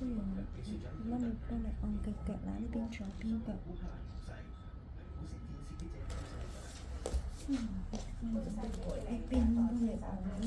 夫人，乜你幫你按嘅腳啦？呢邊左邊腳。呢邊幫你按。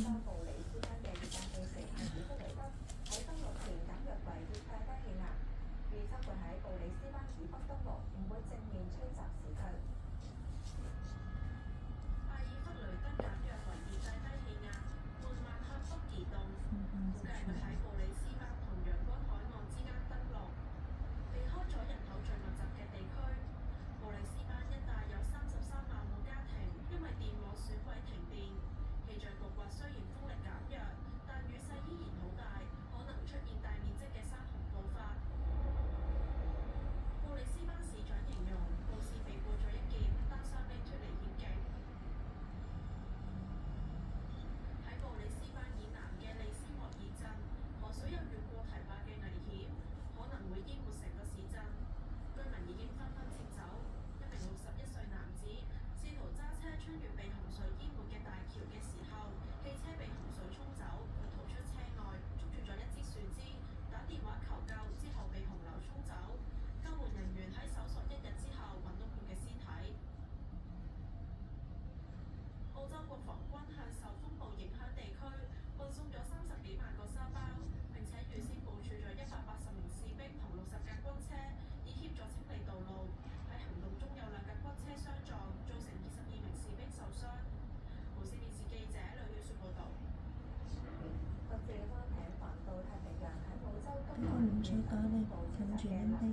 唔使打你，冚住拎低，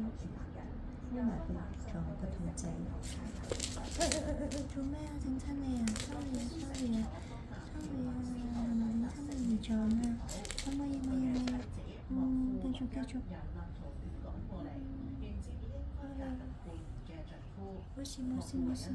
黐埋佢撞個肚仔。做咩啊？整親你啊？sorry 啊，係咪整親你胰臟啊？冇嘢，繼續。冇事。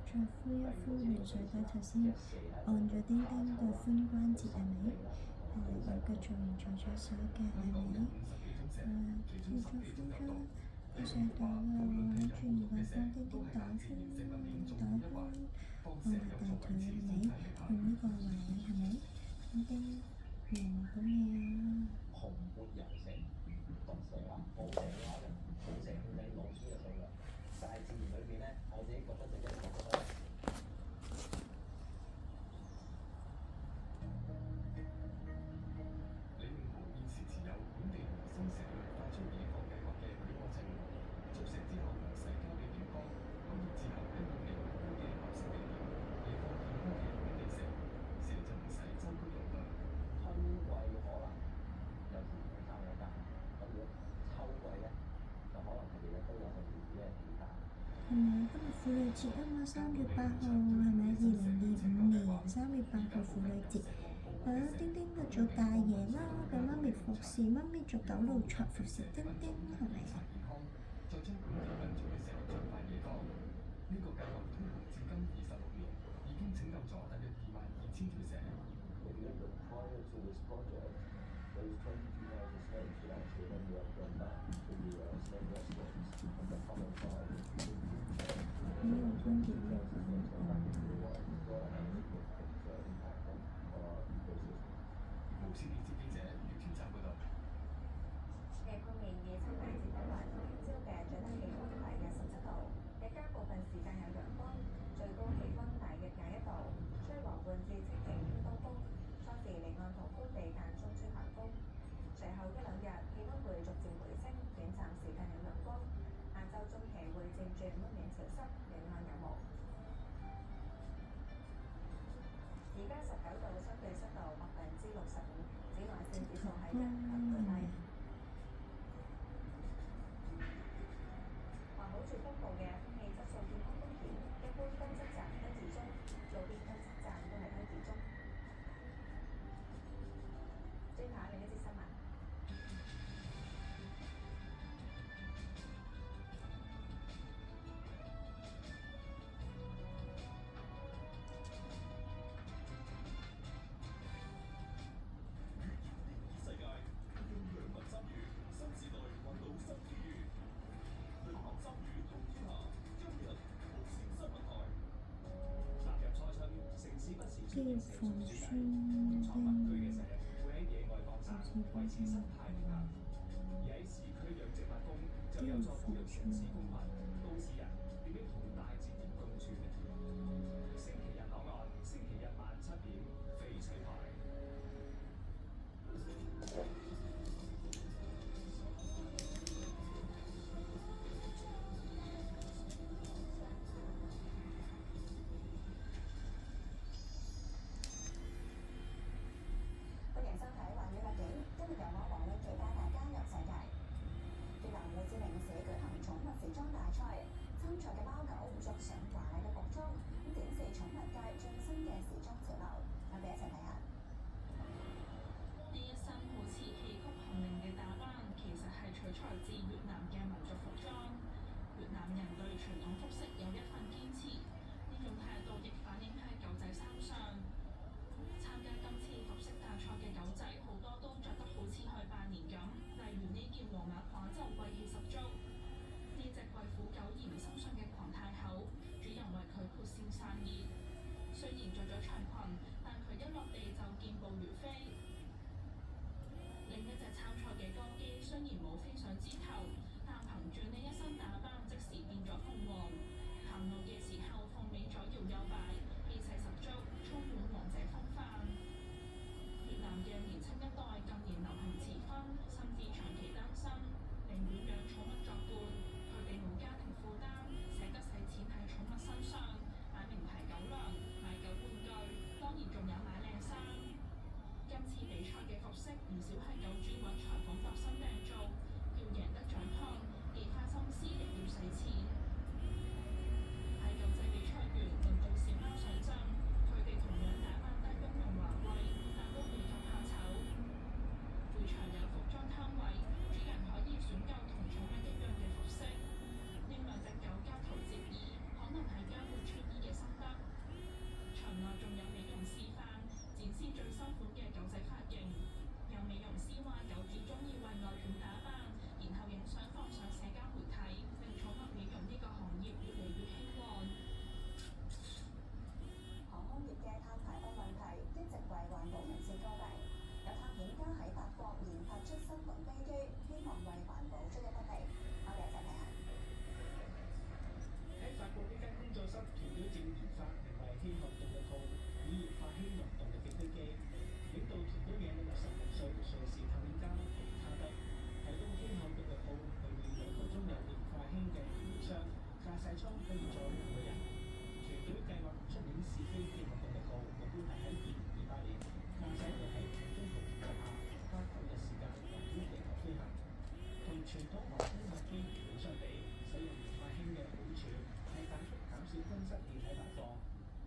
再敷一敷元水底，頭先按咗丁丁個髖關節係咪？係啦，有個做完做咗手嘅係咪？繼續敷咗，佢想打啦，諗住而家幫丁丁打針，按下大腿係咪？用呢個位係咪？丁丁，好未啊？婦女節啊嘛，3月8號係咪？2025年3月8號婦女節。丁丁嘅做大爺啦，俾媽咪服侍，媽咪做九路財服侍丁丁，係咪啊？沒有分別的嘅觀面預測大致多雲，聽朝嘅最低氣温大約17度，日間部分時間有陽光，最高氣温大約21度，吹和緩至清勁偏東風，初時離岸同高地間中吹強風。隨後一兩日氣温會逐漸回升，短暫時間有陽光，下週中期會漸轉溫暖潮濕，離岸有霧。而家19度，相對濕度65%，紫外線指數係1，特別低。環保署公布嘅空氣質素健康風險，一般監測站低至中，路邊監測站都係低至中。轉下另一節新聞。啲防酸歡迎收睇《寰宇特警》，今日由我黃永琪帶大家遊世界。越南胡志明市舉行寵物時裝大賽，參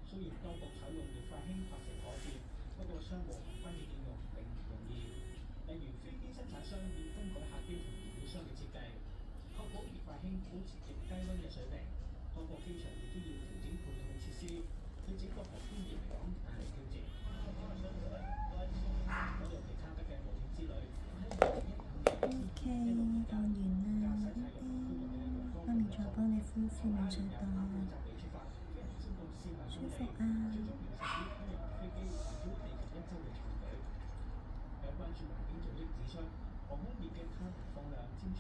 雖然當局採用液化氫合成火箭，不過商務航班嘅應用並唔容易。例如飛機生產商要更改客機同燃料箱嘅設計，確保液化氫保持極低溫嘅水平。多個機場亦都要調整配套設施，對整個航天業嚟講帶嚟挑戰。我有其他得嘅冒險之旅，OK，放完啦，媽咪再幫你敷敷暖水袋，舒服啊！有關注環境組織指出，航空業嘅碳排放量佔全